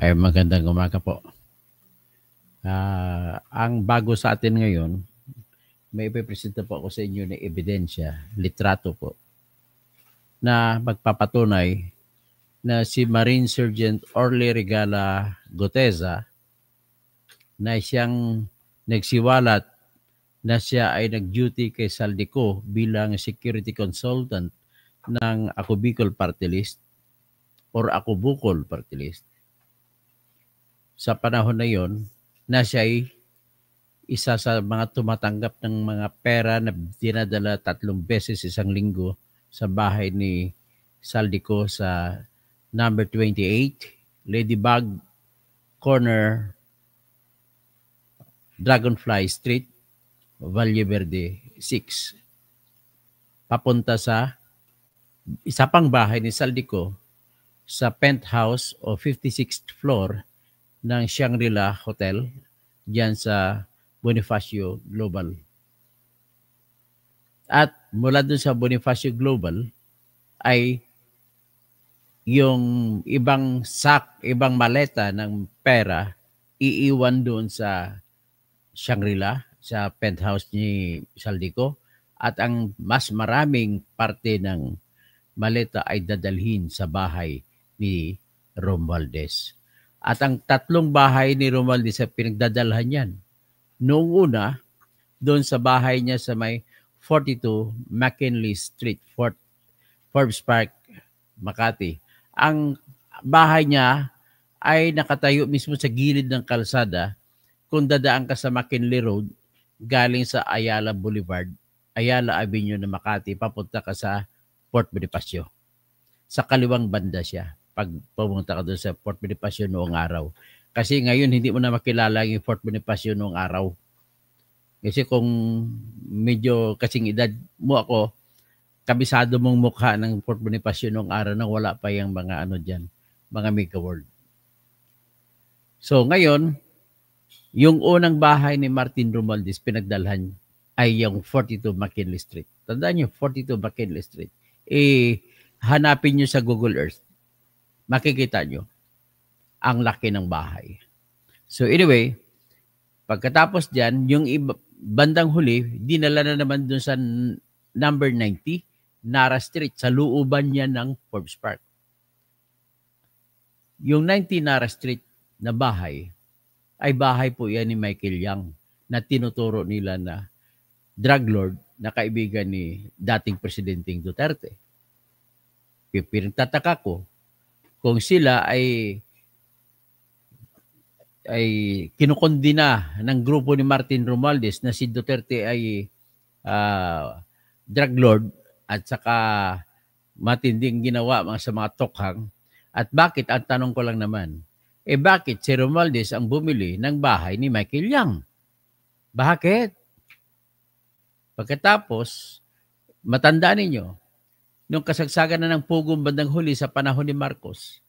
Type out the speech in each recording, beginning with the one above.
Ay magandang umaga po. Ang bago sa atin ngayon, may ipipresenta po ako sa inyo na ebidensya, litrato po, na magpapatunay na si Marine Sergeant Orly Regala Goteza na siyang nagsiwalat na siya ay nag-duty kay Saldico bilang security consultant ng Ako Bicol Party List or Ako Bukol Party List. Sa panahon na yon, na siya ay isa sa mga tumatanggap ng mga pera na dinadala 3 beses isang linggo sa bahay ni Saldico sa number 28, Ladybug Corner, Dragonfly Street, Valle Verde 6. Papunta sa isa pang bahay ni Saldico sa penthouse o 56th floor ng Shangri-La Hotel diyan sa Bonifacio Global. At mula dun sa Bonifacio Global ay yung ibang maleta ng pera iiwan doon sa Shangri-La, sa penthouse ni Saldico, at ang mas maraming parte ng maleta ay dadalhin sa bahay ni Romualdez. At ang 3 bahay ni Romualdez ay pinagdadalhan yan. Noong una, doon sa bahay niya sa may 42 McKinley Street, Forbes Park, Makati. Ang bahay niya ay nakatayo mismo sa gilid ng kalsada. Kung dadaan ka sa McKinley Road, galing sa Ayala Boulevard, Ayala Avenue na Makati, papunta ka sa Port Bonifacio. Sa kaliwang banda siya pag pumunta ka doon sa Port Bonifacio noong araw. Kasi ngayon hindi mo na makilala yung Fort Bonifacio noong araw. Kasi kung medyo kasing edad mo ako, kabisado mong mukha ng Fort Bonifacio noong araw na wala pa yung mga ano dyan, mga Mega World. So ngayon, yung unang bahay ni Martin Romualdez pinagdalhan ay yung 42 McKinley Street. Tandaan nyo, 42 McKinley Street. Hanapin nyo sa Google Earth. Makikita nyo ang laki ng bahay. So anyway, pagkatapos dyan, yung bandang huli, dinala na naman dun sa number 90, Nara Street, sa looban niya ng Forbes Park. Yung 90 Nara Street na bahay, ay bahay po yan ni Michael Yang na tinuturo nila na drug lord na kaibigan ni dating Presidenteng Duterte. Pinagtataka ko kung sila ay kinukondina ng grupo ni Martin Romualdez na si Duterte ay drug lord at saka matinding ginawa sa mga tokhang. At bakit, ang tanong ko lang naman, bakit si Romualdez ang bumili ng bahay ni Michael Yang? Bakit? Pagkatapos, matandaan ninyo, nung kasagsagan na ng pugong bandang huli sa panahon ni Marcos,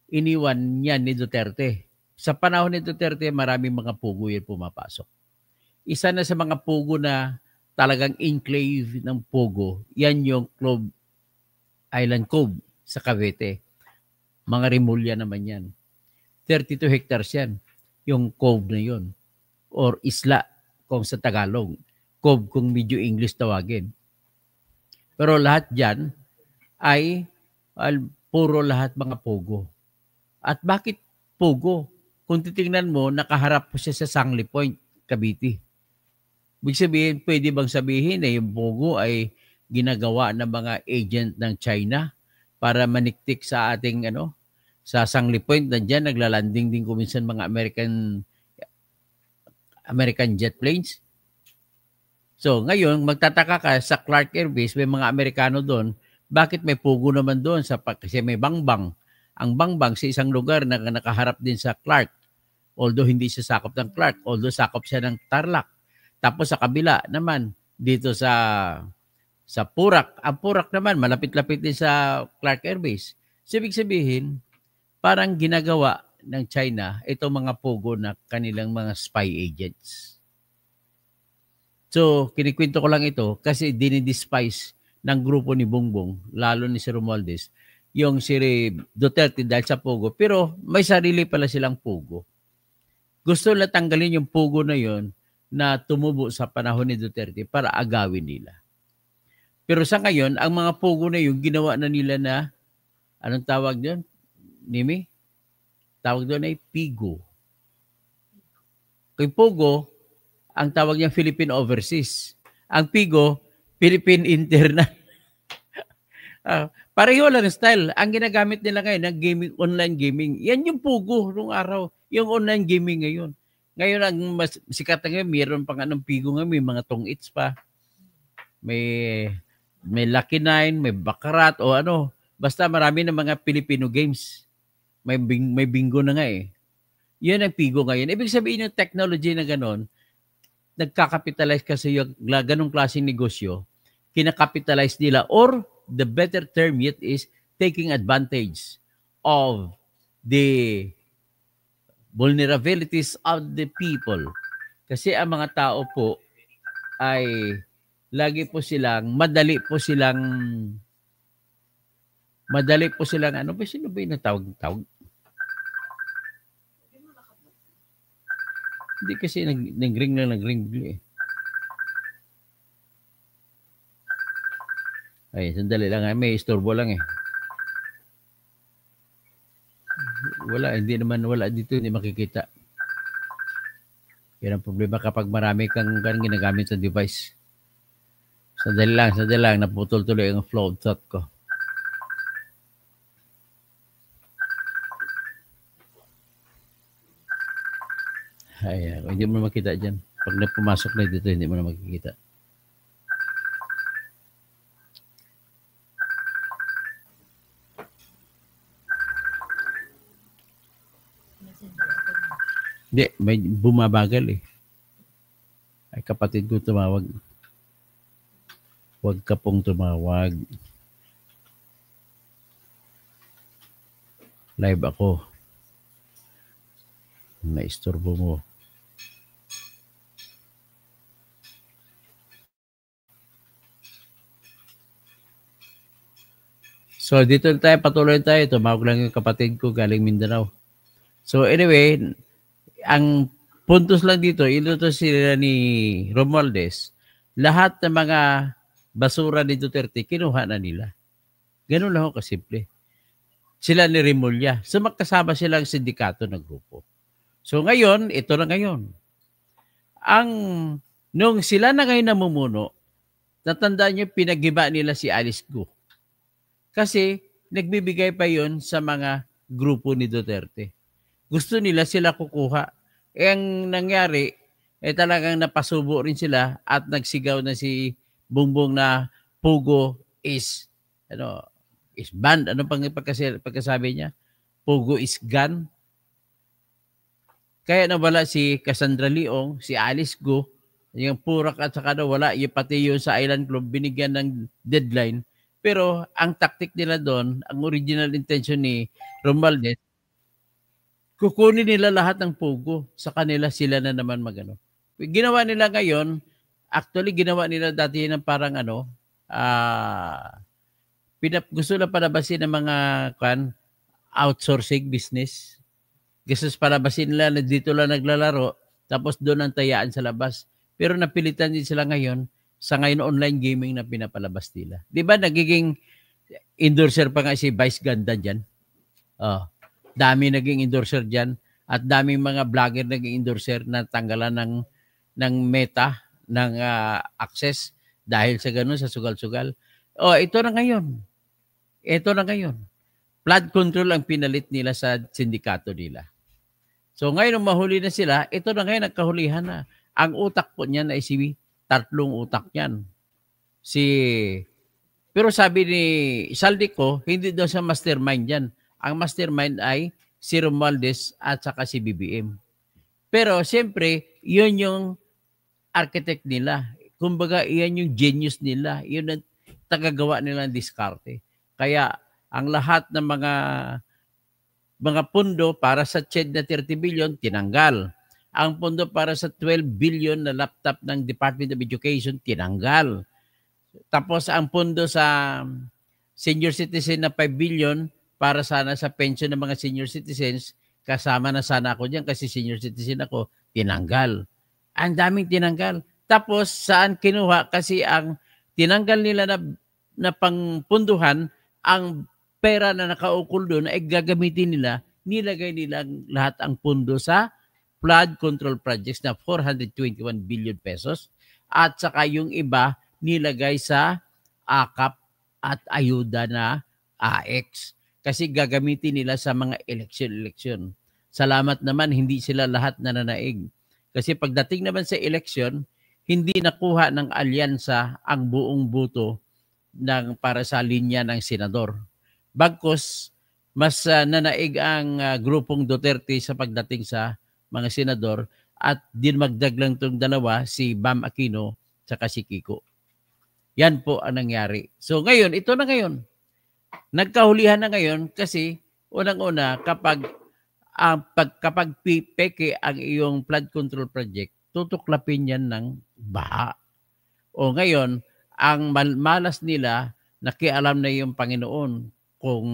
iniwan niya ni Duterte. Sa panahon ni Duterte, maraming mga pugo yan pumapasok. Isa na sa mga pugo na talagang enclave ng pugo, yan yung Island Cove sa Cavite. Mga Rimulya naman yan. 32 hectares yan, yung cove na yun. Or isla, kung sa Tagalog. Cove kung medyo English tawagin. Pero lahat dyan ay puro lahat mga pugo. At bakit pugo? Kung titingnan mo, nakaharap po siya sa Sangli Point, Cavite. Ibig sabihin, pwede bang sabihin na yung pugo ay ginagawa ng mga agent ng China para maniktik sa ating sa Sangli Point? Nandiyan, naglalanding din kuminsan mga American jet planes. So, ngayon, magtataka ka sa Clark Air Base, may mga Amerikano doon. Bakit may pugo naman doon? Kasi may bangbang. Ang bangbang sa isang lugar na nakaharap din sa Clark. Although hindi siya sakop ng Clark. Although sakop siya ng Tarlac. Tapos sa kabila naman, dito sa Purak. Ang Purak naman, malapit-lapit din sa Clark Air Base. So, ibig sabihin, parang ginagawa ng China itong mga pugo na kanilang mga spy agents. So, kinikwento ko lang ito kasi dinidespise ng grupo ni Bongbong, lalo ni si Romualdez, yung si Duterte dahil sa Pogo. Pero may sarili pala silang Pogo. Gusto na tanggalin yung Pogo na yon na tumubo sa panahon ni Duterte para agawin nila. Pero sa ngayon, ang mga Pogo na yun, ginawa na nila na, anong tawag doon, Nimi? Tawag doon ay Pigo. Kay Pogo, ang tawag niya Philippine Overseas. Ang Pigo, Philippine Internal. Pareho lang style. Ang ginagamit nila ngayon ng gaming, online gaming, yan yung Pogo nung araw. Yung online gaming ngayon. Ngayon, ang mas sikat na ngayon, mayroon pang anong Pigo nga, may mga tong-its pa. May Lucky Nine, may Baccarat, o ano. Basta marami ng mga Filipino games. May bingo na nga eh. Yun ang Pigo ngayon. Ibig sabihin yung technology na gano'n, nagkakapitalize kasi yung ganong klaseng negosyo, kinakapitalize nila, or the better term yet is taking advantage of the vulnerabilities of the people. Kasi ang mga tao po ay lagi po silang, madali po silang, ano ba, sino ba yung tawag? Hindi kasi nag-ring eh. Ay, sandali lang. May istorbo lang eh. Wala, hindi naman, wala dito, hindi makikita. Yan ang problema kapag marami kang ginagamit sa device. Sandali lang, naputol tuloy ang flow of thought ko. Ay, hindi mo na makita dyan. Pag pumasok na dito, hindi mo na makikita. Hindi, may bumabagal eh. Ay, kapatid ko tumawag. Huwag ka pong tumawag. Live ako. Naistorbo mo. So, dito tayo, patuloy tayo. Tumawag lang yung kapatid ko galing Mindanao. So, anyway, ang puntos lang dito, ilutos sila ni Romualdez, lahat ng mga basura ni Duterte, kinuha na nila. Ganun lang ako kasimple. Sila ni Remulla. So, magkasama silang sindikato ng grupo. So, ngayon, ito na ngayon. Nung sila na ngayon namumuno, natandaan niyo, pinagiba nila si Alice Go. Kasi nagbibigay pa yon sa mga grupo ni Duterte. Gusto nila sila kukuha. Ang nangyari, talagang napasubo rin sila at nagsigaw na si Bongbong na Pogo is banned. Ano pang pagkasabi niya? Pogo is gone. Kaya nawala si Cassandra Leong, si Alice Go, yung Purak at saka nawala, yung pati yung sa Island Club, binigyan ng deadline. Pero ang tactic nila doon, ang original intention ni Romualdez, kukunin nila lahat ng Pogo. Sa kanila sila na naman magano. Ginawa nila ngayon, actually ginawa nila dati ng parang gusto na palabasin ng mga outsourcing business. Gusto palabasin nila na dito lang naglalaro, tapos doon ang tayaan sa labas. Pero napilitan din sila ngayon, sa ngayon online gaming na pinapalabas nila. Di ba nagiging endorser pa nga si Vice Ganda dyan? Dami naging endorser dyan at daming mga vlogger naging endorser na tanggalan ng meta, ng access dahil sa ganun, sa sugal-sugal. Ito na ngayon. Flood control ang pinalit nila sa sindikato nila. So ngayon mahuli na sila, ito na ngayon nagkahulihan na. Ang utak po niyan ay tatlong utak niyan. Pero sabi ni Saldico, hindi daw sa mastermind yan. Ang mastermind ay si Romualdez at saka si BBM. Pero siyempre, yun yung architect nila. Kumbaga, yan yung genius nila. Yun ang tagagawa nila ng diskarte. Kaya, ang lahat ng mga pondo para sa CHED na 30 billion, tinanggal. Ang pondo para sa 12 billion na laptop ng Department of Education, tinanggal. Tapos ang pondo sa senior citizen na 5 billion para sana sa pension ng mga senior citizens. Kasama na sana ako diyan kasi senior citizen ako. Tinanggal. Ang daming tinanggal. Tapos saan kinuha? Kasi ang tinanggal nila na pangpunduhan, ang pera na nakaukol doon ay gagamitin nila, nilagay nila lahat ang pundo sa flood control projects na 421 billion pesos at saka yung iba nilagay sa AKAP at ayuda na AX kasi gagamitin nila sa mga eleksyon. Salamat naman hindi sila lahat nananaig. Kasi pagdating naman sa eleksyon, hindi nakuha ng alyansa ang buong boto para sa linya ng senador. Bagkus, mas nanaig ang grupong Duterte sa pagdating sa mga senador at dinagdag lang itong dalawa, si Bam Aquino at si Kiko. Yan po ang nangyari. So ngayon, ito na ngayon. Nagkahulihan na ngayon kasi unang-una kapag peke ang iyong flood control project, tutuklapin yan ng baha. O ngayon, ang malas nila, nakialam na yung Panginoon kung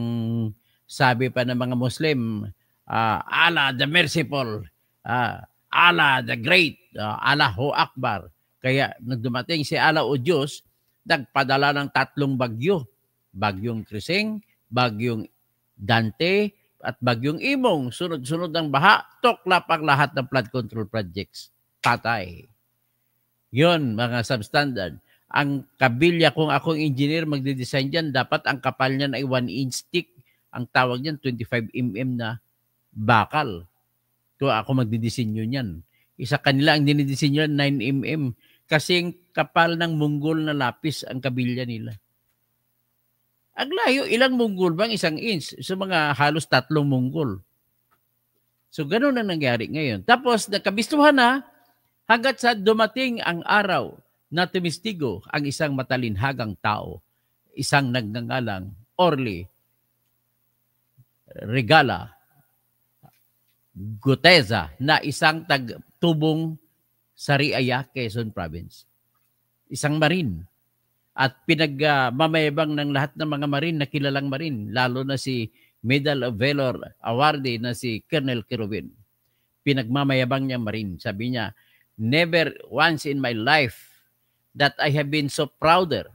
sabi pa ng mga Muslim, Allah the merciful, Allah the great, Allahu Akbar. Kaya nung dumating si Allah o Diyos, nagpadala ng 3 bagyo. Bagyong Krising, bagyong Dante, at bagyong Imong. Sunod-sunod ang baha, tuklap ang lahat ng flood control projects. Patay. Yun, mga substandard. Ang kabilya, kung akong engineer magde-design dyan, dapat ang kapal niyan ay 1-inch thick. Ang tawag niyan, 25 mm na bakal. Kung ako magdidisenyo niyan. Isa kanila ang dinidisenyo 9 mm. Kasing kapal ng munggol na lapis ang kabilya nila. Ang layo, ilang munggol bang 1 inch? So mga halos 3 munggol. So ganun ang nangyari ngayon. Tapos nakabistuhan na hanggat sa dumating ang araw na tumistigo ang isang matalinhagang tao, isang nagngangalang Orly Regala Guteza na isang tubong Sariaya, Quezon Province. Isang marine. At pinagmamayabang ng lahat ng mga marine na kilalang marine, lalo na si Medal of Valor awardee na si Colonel Kerubin. Pinagmamayabang niya marine. Sabi niya, never once in my life that I have been so prouder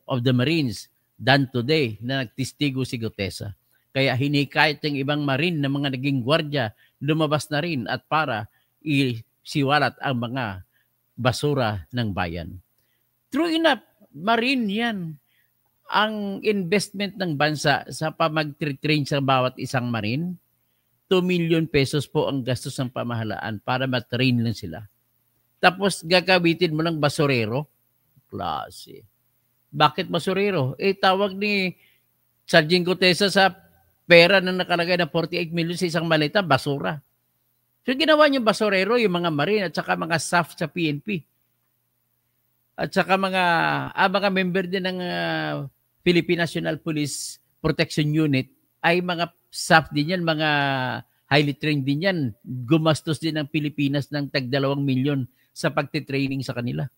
of the Marines than today na nagtistigo si Gutesa. Kaya hinikayat ng ibang marine na mga naging gwardya, lumabas na rin at para isiwalat ang mga basura ng bayan. True enough, marine yan. Ang investment ng bansa sa pamag-train sa bawat isang marine, 2 million pesos po ang gastos ng pamahalaan para matrain lang sila. Tapos gagawitin mo ng basurero. Klase. Bakit basurero? Tawag ni Sergeant Gutesa sa pera na nakalagay na 48 million sa isang maleta, basura. So ginawa niyo basurero yung mga marine at saka mga staff sa PNP. At saka mga member din ng Philippine National Police Protection Unit ay mga staff din yan, mga highly trained din yan. Gumastos din ng Pilipinas ng tag 2 milyon sa pagtitraining sa kanila.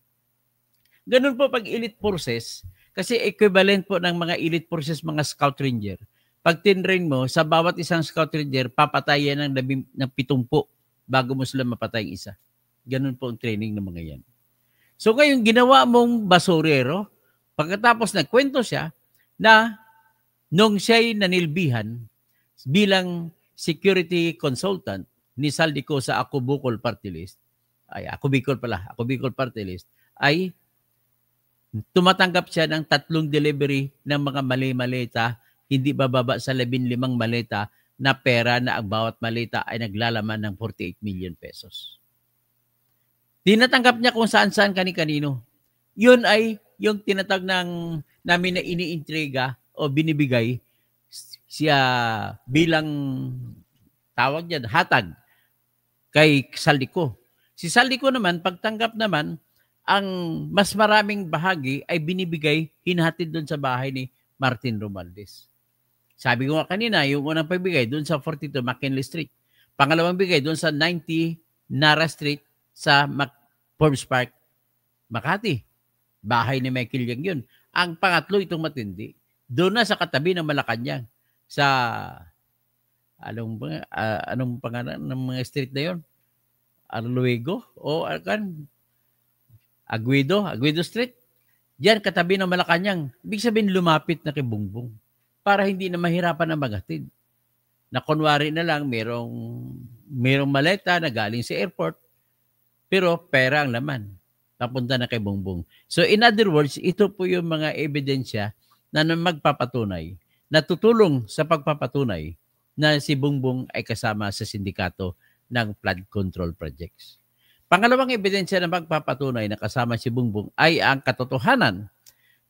Ganun po pag elite forces, kasi equivalent po ng mga elite forces, mga scout ranger. Pag tinrain mo, sa bawat isang scout ranger, papatayan ng 70 bago mo sila mapatay isa. Ganun po ang training ng mga yan. So ngayon, ginawa mong basurero, pagkatapos nagkwento siya na nung siya'y nanilbihan bilang security consultant ni Saldico sa Ako Bicol Party List, Ako Bicol Party List, ay tumatanggap siya ng 3 delivery ng mga maleta, hindi bababa sa 15 maleta na pera na ang bawat maleta ay naglalaman ng 48 million pesos. Tinatanggap niya kung saan-saan kani-kanino. Yun ay yung tinatag namin na iniintriga o binibigay siya bilang tawag niya, hatag kay Saldico. Si Saldico naman, pagtanggap naman, ang mas maraming bahagi ay binibigay, hinahatid doon sa bahay ni Martin Romualdez. Sabi ko nga kanina, yung unang pagbigay doon sa 42 McKinley Street. Pangalawang bigay doon sa 90 Nara Street sa Forbes Park, Makati. Bahay ni Michael Yang yun. Ang pangatlo, itong matindi, Doon na sa katabi ng Malacanang. Sa, anong pangalan ng mga street na yon? Arluego? O Aguedo Street? Diyan, katabi ng Malacanang. Ibig sabihin, lumapit na kay Bongbong para hindi na mahirapan na maghatid. Na kunwari na lang, merong maleta na galing sa airport, pero pera ang laman. Papunta na kay Bongbong. So in other words, ito po yung mga ebidensya na magpapatunay, na tutulong sa pagpapatunay na si Bongbong ay kasama sa sindikato ng flood control projects. Pangalawang ebidensya na magpapatunay na kasama si Bongbong ay ang katotohanan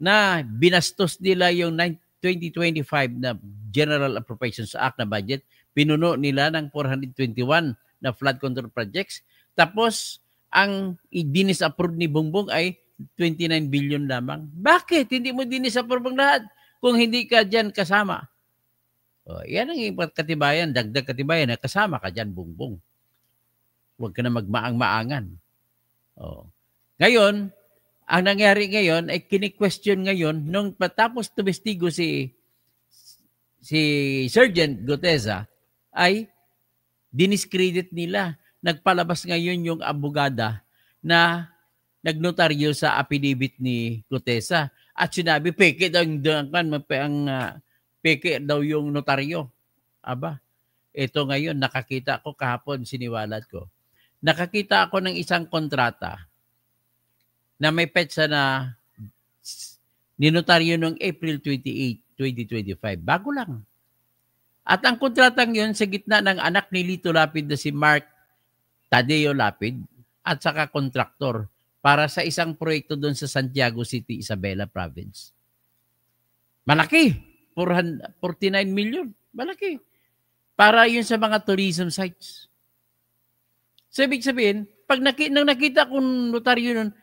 na binastos nila yung 2025 na General Appropriations Act na budget, pinuno nila ng 421 na flood control projects, tapos ang i-dinisapprove ni Bongbong ay 29 billion lamang. Bakit hindi mo dinisapprove ang lahat kung hindi ka dyan kasama? Yan ang katibayan, dagdag katibayan na kasama ka dyan, Bongbong. Huwag ka na magmaang-maangan. Ngayon, ang nangyari ngayon ay kini-question ngayon nung patapos tumestigo si Sergeant Gutesa ay diniscredit nila. Nagpalabas ngayon yung abogada na nagnotaryo sa affidavit ni Gutesa at sinabi peke daw peke daw yung notaryo. Aba, ito ngayon nakakita ko kahapon, siniwalat ko. Nakakita ako ng isang kontrata na may petsa na ninotaryo noong April 28, 2025. Bago lang. At ang kontratang yun sa gitna ng anak ni Lito Lapid na si Mark Tadeo Lapid at saka kontraktor para sa isang proyekto doon sa Santiago City, Isabela Province. Malaki. 49 million. Malaki. Para yun sa mga tourism sites. So, ibig sabihin, pag nakita kong notaryo nun,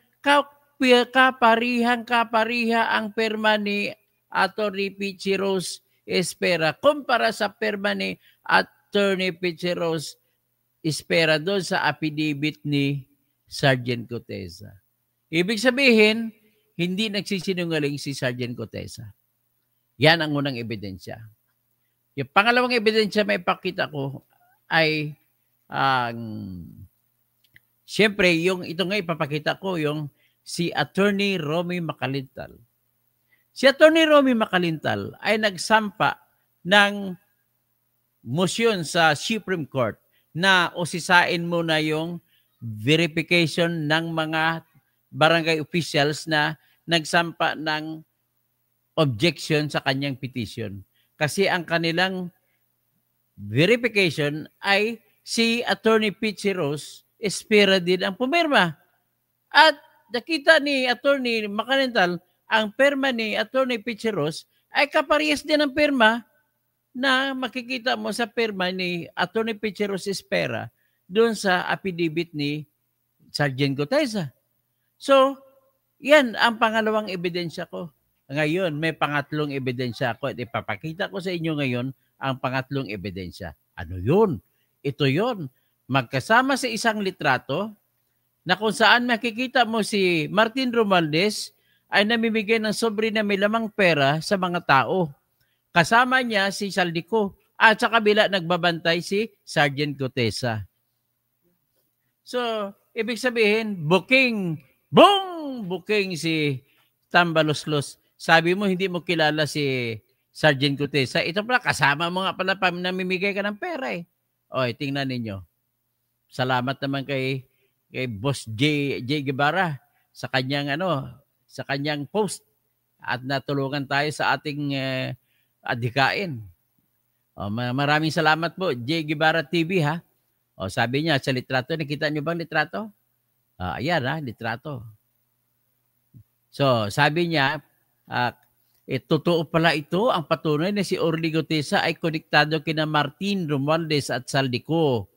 kapariha ang perma ni Atty. Pichi Rose Espera kumpara sa perma ni Atty. Pichi Rose Espera doon sa affidavit ni Sergeant Gutesa. Ibig sabihin, hindi nagsisinungaling si Sergeant Gutesa. Yan ang unang ebidensya. Yung pangalawang ebidensya may pakita ko ay siyempre, ito nga ipapakita ko, yung si Attorney Romy Macalintal. Si Attorney Romy Macalintal ay nagsampa ng motion sa Supreme Court na usisain mo na yung verification ng mga barangay officials na nagsampa ng objection sa kanyang petition. Kasi ang kanilang verification ay si Atty. Pichi Rose Espera din ang pumirma. At nakita ni Atty. Macalintal, ang perma ni Atty. Pichi Rose ay kaparehas din ang perma na makikita mo sa perma ni Atty. Pichi Rose Espera doon sa affidavit ni Sergeant Gutesa. So, yan ang pangalawang ebidensya ko. Ngayon, may pangatlong ebidensya ako at ipapakita ko sa inyo ngayon ang pangatlong ebidensya. Ano yun? Ito yun. Magkasama sa isang litrato na kung saan makikita mo si Martin Romualdez ay namimigay ng sobre na may lamang pera sa mga tao. Kasama niya si Saldico at sa kabila nagbabantay si Sergeant Gutesa. So, ibig sabihin, booking si Tambaloslos. Sabi mo, hindi mo kilala si Sergeant Gutesa. Ito pala, kasama mo nga pala namimigay ka ng pera eh. Oy, tingnan ninyo. Salamat naman kay Boss J Guevara sa kanyang post at natulungan tayo sa ating adhikain. Maraming salamat po, J Guevara TV ha. Sabi niya sa litrato, nakita niyo bang litrato? Ayan ha, litrato. So, sabi niya, totoo pala ito ang patunay na si Orly Gutesa ay konektado kina Martin Romualdez at Saldico.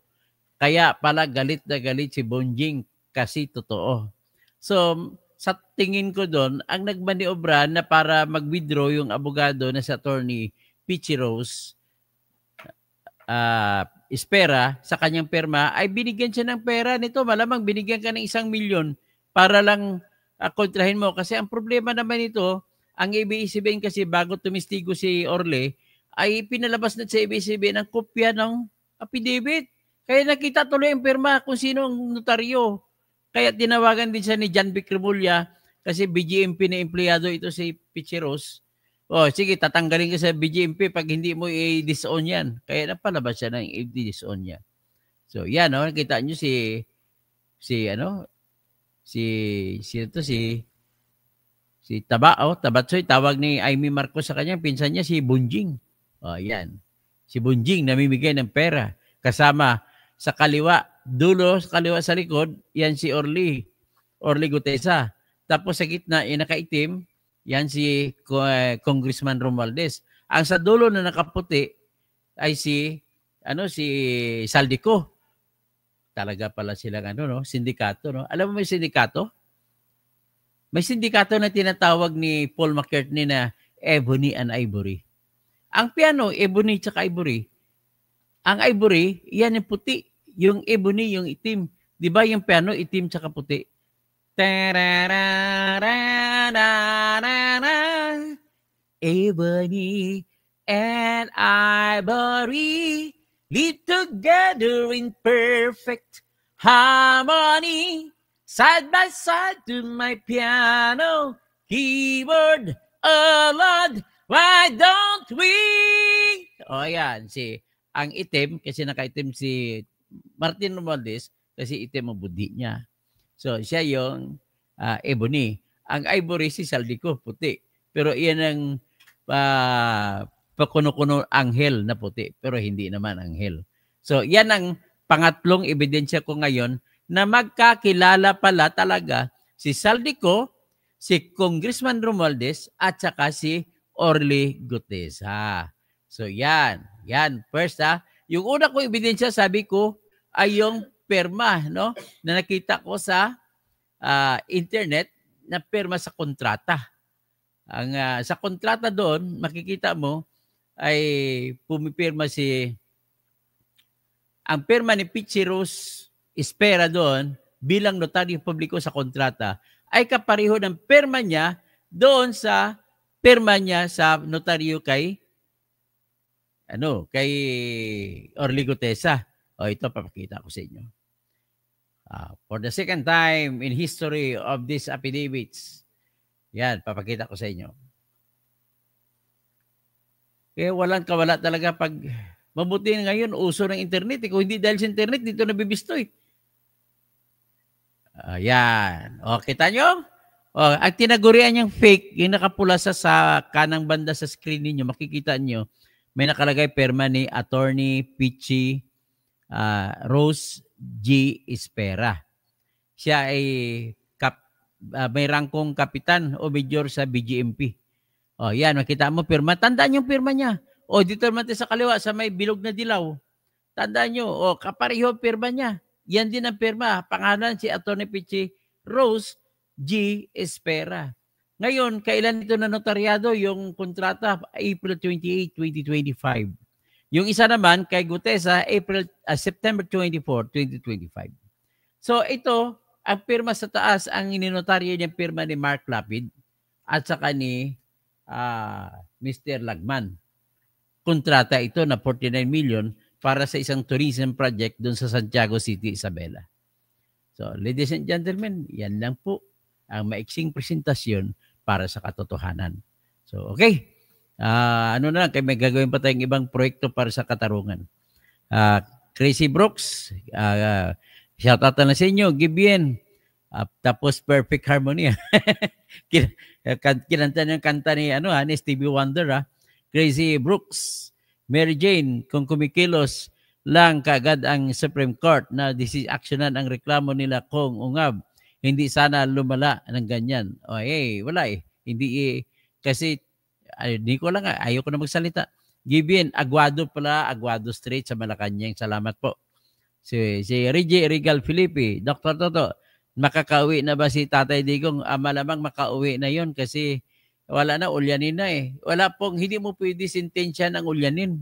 Kaya pala galit na galit si Bonjing kasi totoo. So, sa tingin ko doon, ang nagmaniobra na para mag-withdraw yung abogado na si Atty. Pichi Rose Espera sa kanyang perma ay binigyan siya ng pera nito. Malamang binigyan ka ng 1 milyon para lang kontrahin mo. Kasi ang problema naman ito, Ang ABS-CBN kasi bago tumistigo si Orly, ay pinalabas na sa ABS-CBN ang kopya ng affidavit. Kaya nakita tuloy ang pirma kung sino ang notaryo. Kaya tinawagan din siya ni John Vic Remulla kasi BGMP na empleyado ito si Pichiros. Oh, sige, tatanggalin ka sa BGMP pag hindi mo i-disown yan. Kaya napalabas siya ng i-disown niya. So, yan, no? Nakita nyo si Tabatsoy, tawag ni Amy Marcos sa kanya, pinsan niya si Bunjing. Oh, yan. Si Bunjing namimigay ng pera. Kasama sa kaliwa, dulo sa kaliwa sa likod, yan si Orly Gutesa. Tapos sa gitna, yung nakaitim, yan si Congressman Romualdez. Ang sa dulo na nakaputi ay si Saldico. Talaga pala silang sindikato, no? Alam mo may sindikato? May sindikato na tinatawag ni Paul McCartney na Ebony and Ivory. Ang piano, Ebony tsaka Ivory. Ang Ivory, yan yung puti. Yung Ebony, yung itim. Di ba yung piano, itim tsaka puti? Ebony and Ivory live together in perfect harmony. Side by side to my piano, keyboard, oh Lord, why don't we? O yan, ang itim, kasi nakaitim si Martin Romualdez, kasi itim ang budi niya. So, siya yung Ebony. Ang Ivory, si Saldico, puti. Pero iyan ang pakuno-kuno anghel na puti, pero hindi naman anghel. So, yan ang pangatlong ebidensya ko ngayon na magkakilala pala talaga si Saldico, si Congressman Romualdez, at saka si Orly Gutesa. So yan. First yung una kong ebidensya, sabi ko, ay yung perma, no? Na nakita ko sa internet na perma sa kontrata. Sa kontrata doon, makikita mo, ay pumipirma ang perma ni Pichiros Espera doon bilang notaryo publiko sa kontrata ay kapareho ng perma niya doon sa perma niya sa notaryo kay Orly Gutesa. O ito, papakita ko sa inyo. For the second time in history of these affidavits. Yan, papakita ko sa inyo. Kaya wala talaga pag mabuti ngayon, uso ng internet. Kung hindi dahil sa internet, dito nabibisto eh. Ayan. O, kita nyo? O, ang tinagurian niyang fake, yung nakapula sa kanang banda sa screen niyo, makikita niyo, may nakalagay perma ni Attorney Pichi Rose G. Espera. Siya ay may rangkong kapitan o major sa BGMP. O, yan, makita mo perma. Tandaan yung perma niya. O, dito naman sa kaliwa, sa may bilog na dilaw. Tandaan nyo, o, kapareho perma niya. Yan din ang perma. Pangalan si Atty. Pichi Rose G. Espera. Ngayon, kailan ito na notaryado? Yung kontrata, April 28, 2025. Yung isa naman, kay Gutesa, September 24, 2025. So, ito, ang perma sa taas, ang ininotaryo niyang perma ni Mark Lapid at saka ni Mr. Lagman. Kontrata ito na 49 million para sa isang tourism project doon sa Santiago City, Isabela. So, ladies and gentlemen, yan lang po ang maiksing presentasyon para sa katotohanan. So, okay. Ano na lang, may gagawin pa tayong ibang proyekto para sa katarungan. Crazy Brooks, shout out na sa inyo, Gibien. Tapos Perfect Harmony. Kinanta ng kanta ni Stevie Wonder. Crazy Brooks, Mary Jane, kung kumikilos lang kaagad ang Supreme Court na actionan ang reklamo nila kung ungab, hindi sana lumala ng ganyan. Wala eh. Hindi kasi hindi ko lang, ayoko na magsalita. Gibien, Aguado Street sa Malacanang. Salamat po. Si Reggie Regal Felipe, Dr. Toto, makakauwi na ba si Tatay Digong? Malamang makauwi na yon kasi wala na, ulyanin na eh. Wala pong, hindi mo pwede sintensya ng ulyanin.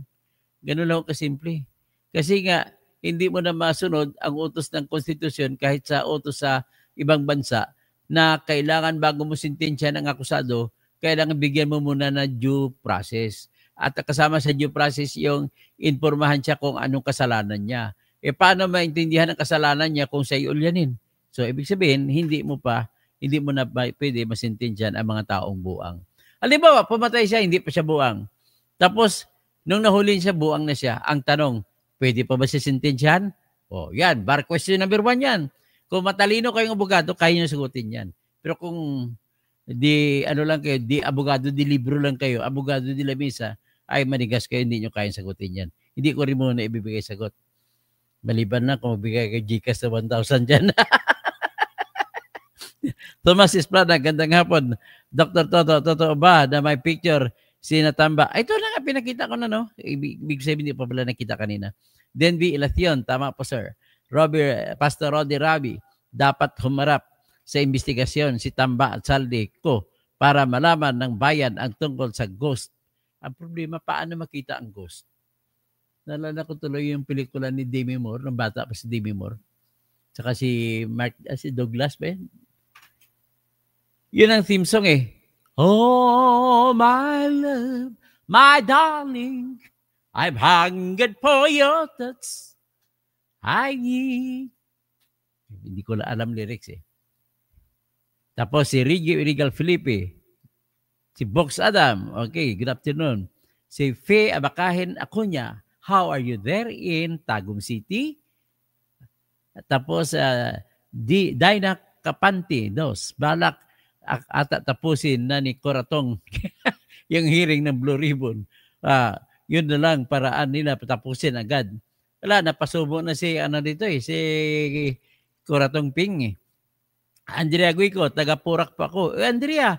Ganun lang kasimple. Kasi nga, hindi mo na masunod ang utos ng konstitusyon kahit sa utos sa ibang bansa na kailangan bago mo sintensya ng akusado kailangan bigyan mo muna na due process. At kasama sa due process yung informahan siya kung anong kasalanan niya. Paano maintindihan ang kasalanan niya kung siya ulyanin? So, ibig sabihin, hindi mo na pwede masintensyahan ang mga taong buang. Halimbawa, pumatay siya, hindi pa siya buang. Tapos, nung nahuli siya, buang na siya. Ang tanong, pwede pa ba siya sintensyahan? Yan, bar question number 1 yan. Kung matalino kayong abogado, kaya nyo sagutin yan. Pero kung di abogado, di libro lang kayo, abogado di lamisa, ay manigas kayo, hindi nyo kayang sagutin yan. Hindi ko rin muna ibibigay sagot. Maliban na kung magbigay kay Gcash na 1,000 dyan. Thomas Esplana, gandang hapon. Dr. Toto, totoo ba na may picture si Natamba? Ito na nga, pinakita ko na, no? Ibig sabihin, hindi pa pala nakita kanina. Denby Ilacion, tama po, sir. Pastor Roddy Rabi, dapat humarap sa investigasyon si Tamba at Saldi ko para malaman ng bayan ang tungkol sa ghost. Ang problema, paano makita ang ghost? Naalala ko tuloy yung pelikula ni Demi Moore, nung bata pa si Demi Moore. Saka si Douglas ba yun? Yun ang theme song eh. Oh, my love, my darling, I've hungered for your touch. Hindi ko na alam lyrics eh. Tapos si Regal Felipe, si Box Adam, okay, good afternoon. Si Faye Abakahin Acuña, how are you there in Tagum City? Tapos Dina Kapanti, balak at tapusin na ni Coratong yung hearing ng Blue Ribbon. Yun na lang paraan nila patapusin agad. Wala, napasubo na si si Coratong Ping eh. Andrea Guico, taga Purak pa ako. Andrea,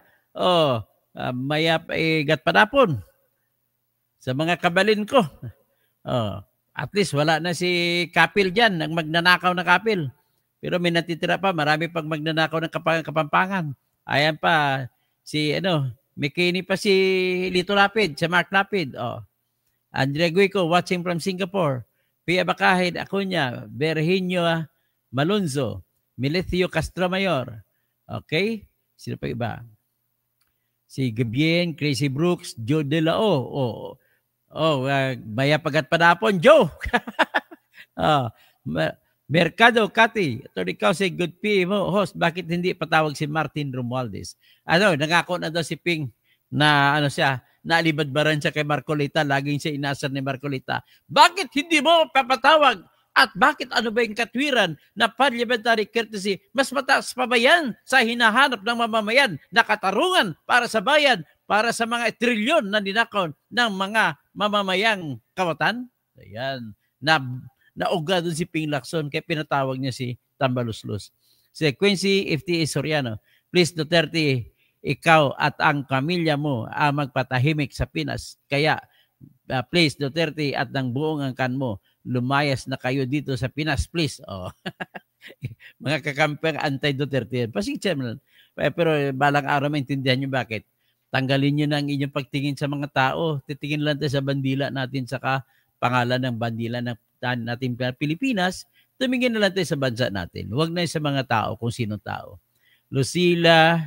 mayap gat padapon sa mga kabalin ko. At least wala na si Kapil dyan, ang magnanakaw na Kapil. Pero may natitira pa, marami pang magnanakaw ng Kapampangan. Ayan pa, may kini pa si Lito Lapid, si Mark Lapid. Andrea Guico, watching from Singapore. Pia Bakahid, Acuña, Berhinio Malunzo, Milithio Castramayor. Okay? Sino pa iba? Si Gabien, Crazy Brooks, Joe De La O. Maya pagat padapon, Joe. Mercado, Kati. Ito ikaw si Good P mo, host. Bakit hindi patawag si Martin Romualdez? Nangako na daw si Ping na naalibadbaran siya kay Marcolita. Laging siya inasar ni Marcolita. Bakit hindi mo papatawag? At bakit ano ba yung katwiran na parliamentary courtesy mas mataas pa ba yan sa hinahanap ng mamamayan na katarungan para sa bayan, para sa mga trilyon na ninakaw ng mga mamamayang kawatan? Ayan. Nauga doon si Ping Lacson kaya pinatawag niya si Tambaluslos. Si Quincy FTA Soriano, please Duterte, ikaw at ang pamilya mo ang magpatahimik sa Pinas. Kaya please Duterte at ng buong angkan mo, lumayas na kayo dito sa Pinas, please. Mga kakampang anti-Duterte. Pasensya mo lang. Pero balang araw maintindihan nyo bakit. Tanggalin nyo na ang inyong pagtingin sa mga tao. Titingin lang tayo sa bandila natin saka pangalan ng bandila ng natin Pilipinas. Tumingin na lang tayo sa bansa natin. Huwag na sa mga tao kung sinong tao. Lucila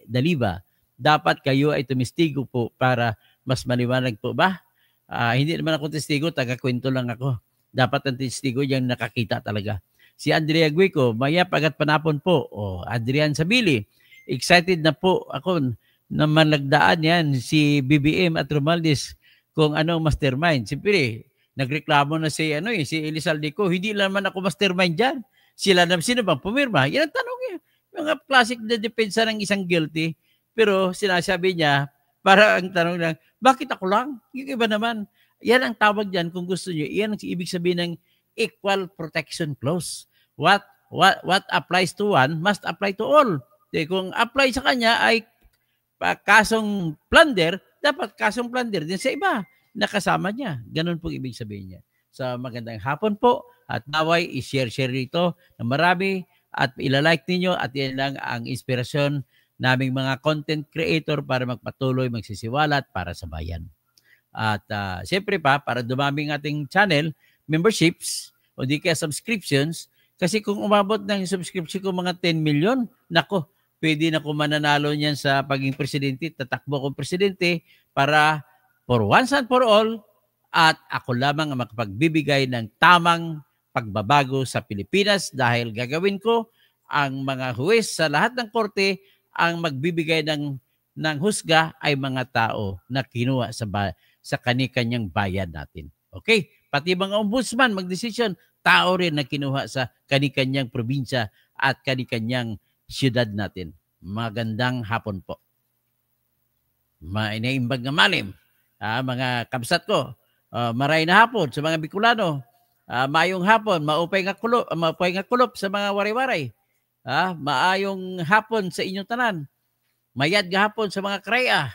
Daliva, dapat kayo ay tumistigo po para mas maliwanag po ba? Hindi naman ako testigo, taga-kwento lang ako. Dapat ang testigo yung nakakita talaga. Si Andrea Guico, maya pagat panapon po. Adrian Sabili, excited na po ako na malagdaan yan si BBM at Romualdez kung anong mastermind. Siyempre, nagreklamo na si Elizalde ko, hindi naman ako mastermind dyan. Sino bang pumirma? Yan ang tanong niya. Mga classic na depensa ng isang guilty. Pero sinasabi niya, para ang tanong lang, bakit ako lang? Yung iba naman. Yan ang tawag dyan kung gusto niyo. Yan ang ibig sabihin ng equal protection clause. What applies to one must apply to all. Kung apply sa kanya ay kasong plunder, dapat kasong plunder din sa iba na kasama niya. Ganun po ibig sabihin niya. So magandang hapon po at naway i-share rito na marami at ilalike ninyo at yan lang ang inspirasyon naming mga content creator para magpatuloy, magsisiwalat para sa bayan. At siyempre pa, para dumaming ating channel, memberships o di kaya subscriptions, kasi kung umabot ng subscription ko mga 10 million, nako, pwede na ko mananalo niyan sa pagiging presidente, tatakbo akong presidente para for once and for all, at ako lamang ang makapagbibigay ng tamang pagbabago sa Pilipinas dahil gagawin ko ang mga huwes sa lahat ng korte ang magbibigay ng husga ay mga tao na kinuha sa kani-kanyang bayan natin. Okay? Pati mga ombudsman magdesisyon, tao rin na kinuha sa kani-kanyang probinsya at kani-kanyang siyudad natin. Magandang hapon po. Mainaimbag na malim. Mga kabsat ko, maray na hapon sa mga Bicolano. Maayong hapon, maupay nga kulop sa mga waray-waray. Maayong hapon sa inyong tanan. Mayad nga hapon sa mga kraya.